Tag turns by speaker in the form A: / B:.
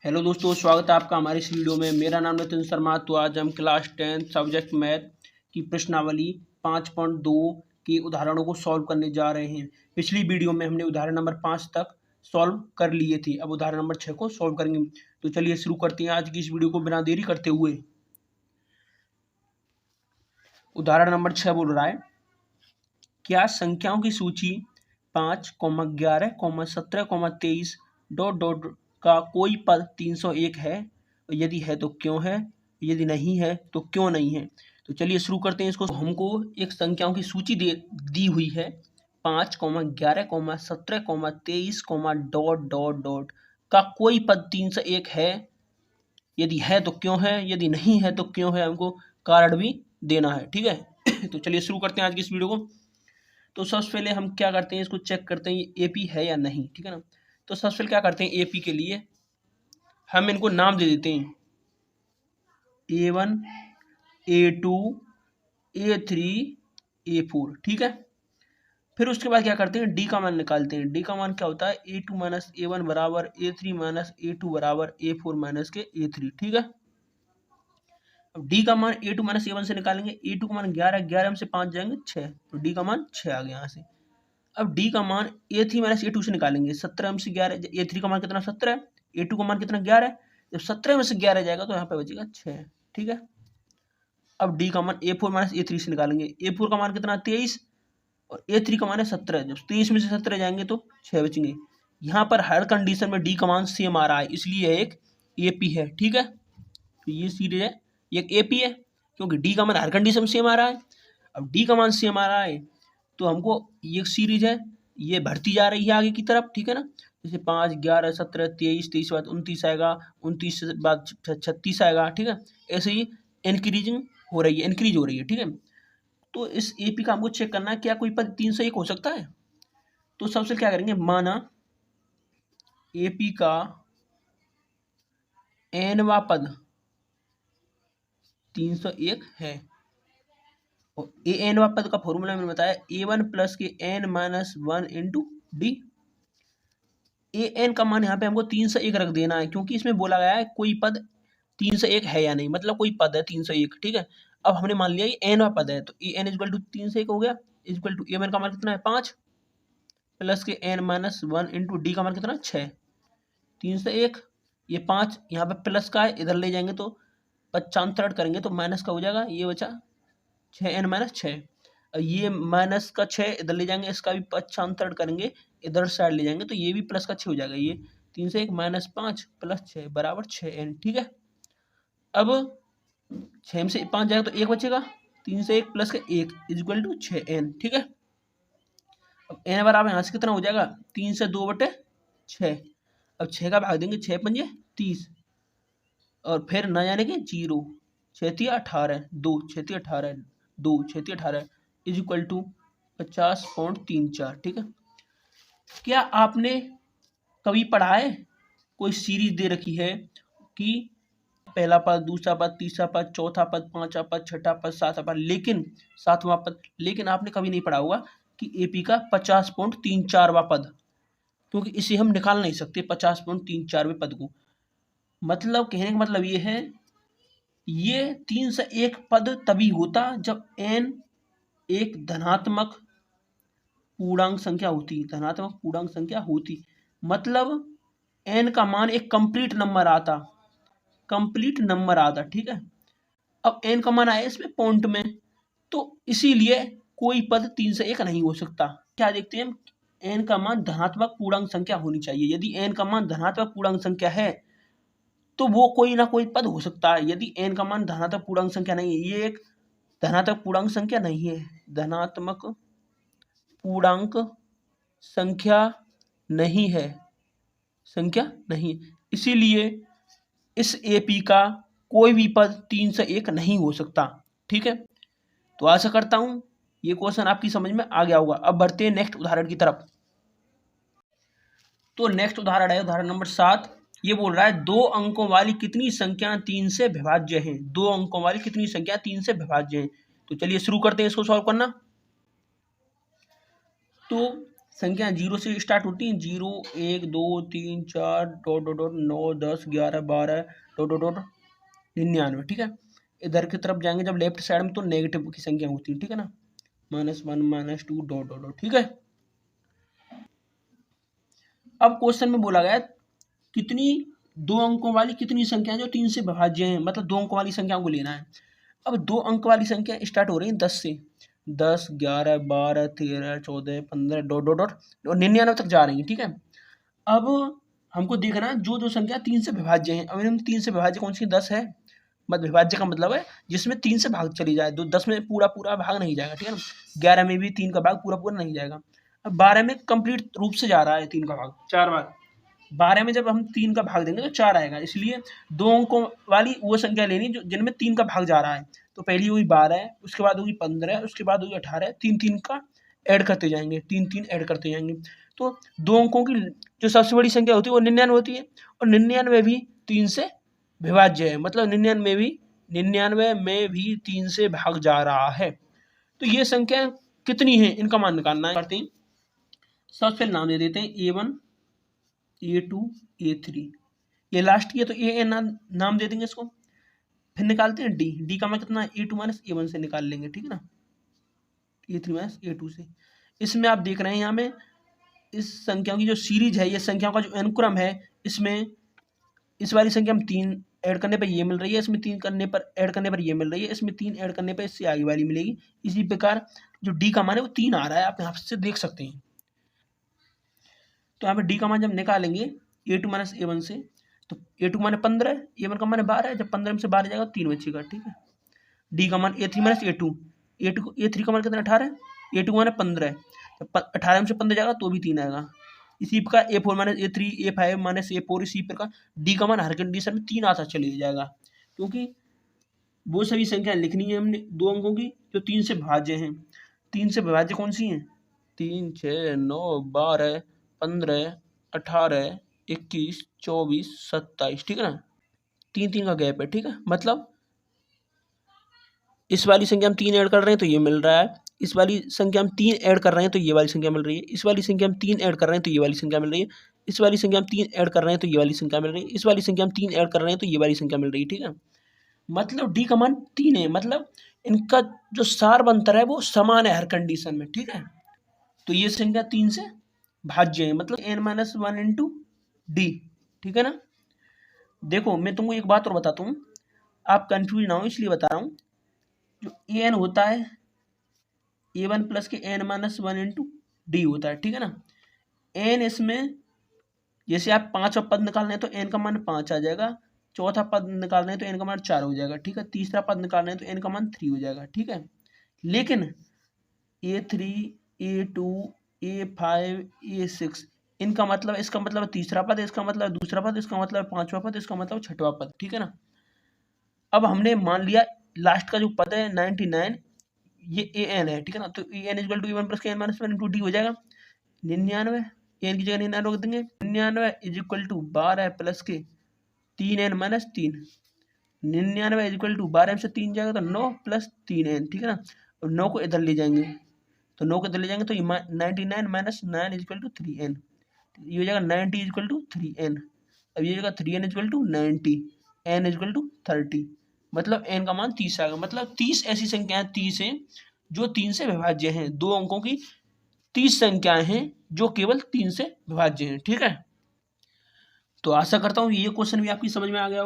A: Hello दोस्तों, स्वागत है आपका हमारे इस वीडियो में। मेरा नाम नितिन शर्मा। तो आज हम क्लास 10 सब्जेक्ट मैथ की प्रश्नावली 5.2 के उदाहरणों को सॉल्व करने जा रहे हैं। पिछली वीडियो में हमने उदाहरण नंबर 5 तक सॉल्व कर लिए थे। अब उदाहरण नंबर 6 को सॉल्व करेंगे। तो चलिए शुरू करते हैं आज की इस वीडियो को बिना देरी करते हुए। उदाहरण नंबर 6 बोल रहा है, क्या संख्याओं की सूची 5, 11, 17, 23 ... का कोई पद 301 है? यदि है तो क्यों है, यदि नहीं है तो क्यों नहीं है। तो चलिए शुरू करते हैं इसको। हमको एक संख्याओं की सूची दी हुई है 5, 11, 17, 23 ... का कोई पद 301 है। यदि है तो क्यों है, यदि नहीं है तो क्यों है, हमको कारण भी देना है। ठीक है तो चलिए शुरू करते हैं आज की इस वीडियो को। तो सबसे पहले हम क्या करते हैं, इसको चेक करते हैं ये एपी है या नहीं। ठीक है ना। तो सबसे पहले क्या करते हैं, एपी के लिए हम इनको नाम दे देते हैं A1, A2, A3, A4। ठीक है। फिर उसके बाद क्या करते हैं, डी का मान निकालते हैं। डी का मान क्या होता है, A2 माइनस A1 बराबर A3 माइनस A2 बराबर A4 माइनस के A3। ठीक है। अब डी का मान A2 माइनस A1 से निकालेंगे। A2 का मान 11, 11 में से 5 जाएंगे 6, तो डी का मान 6 आ गया यहाँ से। अब डी का मान A3 माइनस A2 से निकालेंगे। 17 में से 11, A3 का मान कितना 17 है, A2 का मान कितना 11 है। जब 17 में से 11 जाएगा तो यहाँ पे बचेगा 6। ठीक है। अब डी का मान A4 माइनस A3 से निकालेंगे। A4 का मान कितना 23 और A3 का मान है 17। जब 23 में से 17 जाएंगे तो 6 बचेंगे। यहाँ पर हर कंडीशन में डी का मान सेम आ रहा है, इसलिए एक AP है। ठीक है। तो ये सीरीज है, ये एक AP है क्योंकि डी का मान हर कंडीशन में सेम आ रहा है। अब डी का मान सेम आ रहा है तो हमको ये सीरीज है, ये बढ़ती जा रही है आगे की तरफ। ठीक है ना। जैसे 5, 11, 17, 23, 23 बाद 29 आएगा, 29 से बाद 36 आएगा। ठीक है। ऐसे ही इंक्रीजिंग हो रही है, इंक्रीज हो रही है। ठीक है। तो इस एपी का हमको चेक करना है, क्या कोई पद 301 हो सकता है। तो सबसे क्या करेंगे, माना एपी का एनवा पद 301 है और ए एन वा पद का फॉर्मूला मैंने बताया A1 प्लस के n minus 1 into D. A N का मान यहाँ पे हमको 301 रख देना है क्योंकि इसमें बोला गया है कोई पद 301 है या नहीं, मतलब कोई पद है 301। ठीक है। अब हमने मान लिया ये एन वा पद है तो ए एन इक्वल टू 301 हो गया। इक्वल टू ए वन का मान कितना है 5 प्लस के n माइनस 1 इंटू डी का मान कितना 6। 301, ये 5 यहाँ पे प्लस का है, इधर ले जाएंगे तो 55 करेंगे तो माइनस का हो जाएगा, ये बचा 6n माइनस 6। ये माइनस का 6 इधर ले जाएंगे, इसका भी 55 करेंगे, इधर साइड ले जाएंगे तो ये भी प्लस का 6 हो जाएगा। ये 301 माइनस 5 प्लस 6 बराबर 6n। ठीक है। अब 6 में से 5 जाएगा तो 1 बचेगा, 301 प्लस का 1 इक्वल टू 6n। ठीक है। अब n बराबर यहाँ से कितना हो जाएगा, 3 से 2/6। अब 6 का भाग देंगे, 6 पंजे 30 और फिर ना जाने के 0, 6 18, 2 6 18, 2 6 18 इज इक्वल टू 50.34। ठीक है। क्या आपने कभी पढ़ा है, कोई सीरीज दे रखी है कि पहला पद, दूसरा पद, तीसरा पद, चौथा पद, पांचवा पद, छठा पद, सातवां पद, लेकिन सातवां पद, लेकिन आपने कभी नहीं पढ़ा होगा कि एपी का 50.34वां पद, क्योंकि इसे हम निकाल नहीं सकते 50.34वें पद को। मतलब कहने का मतलब ये है, ये 301 पद तभी होता जब n एक धनात्मक पूर्णांक संख्या होती, धनात्मक पूर्णांक संख्या होती, मतलब n का मान एक कंप्लीट नंबर आता, कंप्लीट नंबर आता। ठीक है। अब n का मान आया इसमें पॉइंट में, तो इसीलिए कोई पद 301 नहीं हो सकता। क्या देखते हैं हम, n का मान धनात्मक पूर्णांक संख्या होनी चाहिए। यदि n का मान धनात्मक पूर्णांक संख्या है तो वो कोई ना कोई पद हो सकता है। यदि n का मान धनात्मक पूर्णांक संख्या नहीं है, ये एक धनात्मक पूर्णांक संख्या नहीं है, धनात्मक पूर्णांक संख्या नहीं है, संख्या नहीं, इसीलिए इस एपी का कोई भी पद 301 नहीं हो सकता। ठीक है। तो आशा करता हूं ये क्वेश्चन आपकी समझ में आ गया होगा। अब बढ़ते हैं नेक्स्ट उदाहरण की तरफ। तो नेक्स्ट उदाहरण है उदाहरण नंबर 7। ये बोल रहा है 2 अंकों वाली कितनी संख्या 3 से विभाज्य है। 2 अंकों वाली कितनी संख्या 3 से विभाज्य है। तो चलिए शुरू करते हैं इसको सॉल्व करना। तो संख्या 0 से स्टार्ट होती हैं, 0 1 2 3 4 dot dot dot 9 10 11 12 dot dot dot 99, ठीक है। इधर की तरफ जाएंगे जब लेफ्ट साइड में तो नेगेटिव की संख्या होती है, ठीक है ना, -1 -2 डॉट डॉट डॉट, ठीक है। अब क्वेश्चन में बोला गया कितनी 2 अंकों वाली कितनी संख्या जो 3 से विभाज्य हैं, मतलब 2 अंकों वाली संख्याओं को लेना है। अब 2 अंक वाली संख्या स्टार्ट हो रही है 10 से, 10 11 12 13 14 15 डॉट डॉट डॉट और 99 तक जा रही है, ठीक है। अब हमको देखना है जो जो संख्या 3 से विभाज्य है। अब इनमें 3 से विभाज्य कौन सी 10 है, मत विभाज्य का मतलब है जिसमें 3 से भाग चली जाए, 10 में पूरा पूरा भाग नहीं जाएगा, ठीक है ना। 11 में भी 3 का भाग पूरा पूरा नहीं जाएगा। अब 12 में कंप्लीट रूप से जा रहा है 3 का भाग 4 बार। 12 में जब हम 3 का भाग देंगे तो 4 आएगा, इसलिए 2 अंकों वाली वो संख्या लेनी जो जिनमें 3 का भाग जा रहा है। तो पहली हुई 12, उसके बाद होगी 15, उसके बाद होगी 18, 3 का ऐड करते जाएंगे, 3 ऐड करते जाएंगे। तो 2 अंकों की जो सबसे बड़ी संख्या होती है वो 99 होती है, और 99 भी 3 से विभाज्य है, मतलब 99 में भी 3 से भाग जा रहा है। तो ये संख्या कितनी है इनका मान निकालना है। करते हैं, सबसे पहले नाम दे देते हैं A1 A2 A3, ये लास्ट की है तो AN नाम दे देंगे इसको। फिर निकालते हैं D का मान कितना है, A2 माइनस A1 से निकाल लेंगे, ठीक है ना, A3 माइनस A2 से। इसमें आप देख रहे हैं यहाँ में इस संख्याओं की जो सीरीज है, ये संख्याओं का जो अनुक्रम है, इसमें इस वाली संख्या में 3 ऐड करने पर ये मिल रही है, इसमें 3 करने पर ऐड करने पर ये मिल रही है, इसमें 3 ऐड करने पर इससे आगे वाली मिलेगी। इसी प्रकार जो D का मान है वो 3 आ रहा है, आप यहाँ से देख सकते हैं। तो यहाँ पे D का मान जब निकालेंगे A2 माइनस A1 से, तो A2 माने 15, A1 का मान 12 है, जब 15 में से 12 जाएगा 3 बचेगा, ठीक है। D का मान A3 माइनस A2, A3 का मान कितना 18, A2 माने 15, जब 18 में से 15 जाएगा तो भी 3 आएगा। इसी प्रकार A4 minus A3 A5 minus A4, इसी प्रकार D का मान हर कंडीशन में 3 आता चले जाएगा, क्योंकि वो सभी संख्या लिखनी है हमने 2 अंकों की जो 3 से भाज्य हैं। 3 से विभाज्य कौन सी हैं, 3 6 9 12 15 18 21 24 27, ठीक है ना, 3 का गैप है, ठीक है। मतलब इस वाली संख्या हम 3 ऐड कर रहे हैं तो ये मिल रहा है, इस वाली संख्या हम 3 ऐड कर रहे हैं तो ये वाली संख्या मिल रही है, इस वाली संख्या हम 3 ऐड कर रहे हैं तो ये वाली संख्या मिल रही है, इस वाली संख्या हम 3 ऐड कर रहे हैं तो ये वाली संख्या मिल रही है, इस वाली संख्या हम 3 ऐड कर रहे हैं तो ये वाली संख्या मिल रही है, ठीक है। मतलब D का मान 3 है, मतलब इनका जो सार बनता है वो समान है हर कंडीशन में, ठीक है। तो ये संख्या 3 से भाज्य है, मतलब n-1 इंटू D, ठीक है ना। देखो मैं तुमको एक बात और बताता हूँ, आप कंफ्यूज ना हो इसलिए बता रहा हूँ। जो an होता है A1 प्लस के n-1 इंटू D होता है, ठीक है ना। n इसमें जैसे आप 5वां पद निकालना है तो n का मान 5 आ जाएगा, चौथा पद निकालना है तो n का मान 4 हो जाएगा, ठीक है। तीसरा पद निकालना है तो n का मान 3 हो जाएगा, ठीक है। लेकिन A3 A2 A5 A6 इनका मतलब, इसका मतलब तीसरा पद, इसका मतलब दूसरा पद, इसका मतलब 5वां पद, इसका मतलब 6वां पद, ठीक है ना। अब हमने मान लिया लास्ट का जो पद है 99 ये an है, ठीक है ना। तो an equal to A1 plus के n माइनस 1 इंटू D हो जाएगा 99, n की जगह 99 रख देंगे, 99 इज इक्वल टू 12 प्लस के 3n minus 3, 99 is equal to 12 में से 3 जाएगा तो 9 प्लस 3n, ठीक है ना। और 9 को इधर ले जाएंगे तो 9 को इधर ले जाएंगे तो 99 minus 9 is equal to 3n, ये हो जाएगा 90 इज इक्वल टू 3n। अब ये जगह 3n is equal to 90, n is equal to 30, मतलब n का मान 30 आएगा। मतलब 30 ऐसी संख्याएं 30 हैं जो 3 से विभाज्य हैं, 2 अंकों की 30 संख्याएं हैं जो केवल 3 से विभाज्य हैं, ठीक है। तो आशा करता हूँ ये क्वेश्चन भी आपकी समझ में आ गया होगा।